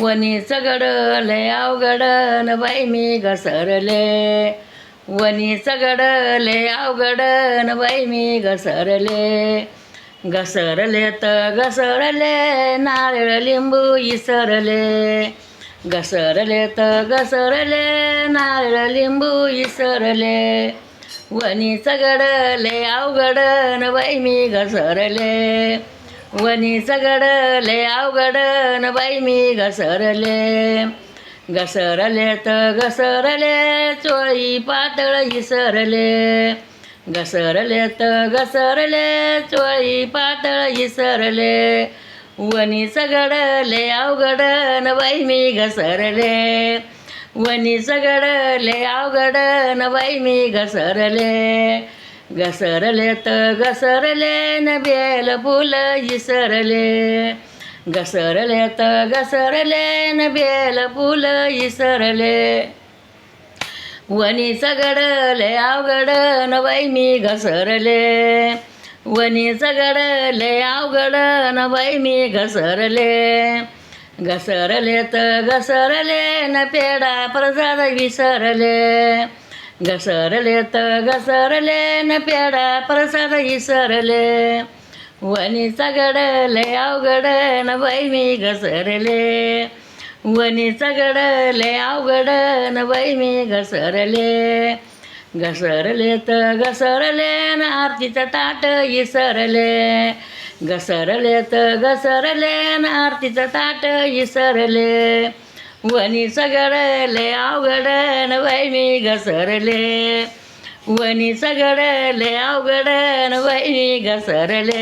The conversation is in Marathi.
वनी सगडले अवघडन बाई मी घसरले. वनी सगडले अवघडन बाई मी घसरले. घसरले तर घसरले नारळ लिंबू इसरले. घसरले तर घसरले नारळ लिंबू इसरले. वनी सगडले अवघडन बाई मी घसरले. वनी सगडले अवघडन बाई मी घसरले. घसरले तर घसरले चोळी पातळ इसरले. घसरले तर घसरले चोळी पातळ इसरले. वनी सगडले अवघडन बाई मी घसरले. वनी सगडले अवघडन बाई मी घसरले. घसरले तर घसरले न बेल फुल इसरले. घसरले तर घसरले न बेल फुल इसरले. वनी सगडले अवघडन बाई मी घसरले. वनी सगडले अवघडन बाई मी घसरले. घसरले तर घसरले न पेढा प्रसाद विसरले. घसरले तर घसरले न पेढा प्रसाद विसरले. वनी सगडले अवघडन बाई मी घसरले. वनी सगडले अवघडन बाई मी घसरले. घसरले तर घसरले न आरतीचं ताट इसरले. घसरले तर घसरले न आरतीचं ताट इसरले. वनी सगडले अवघडन बाई मी घसरले. वनी सगडले अवघडन बाई मी घसरले.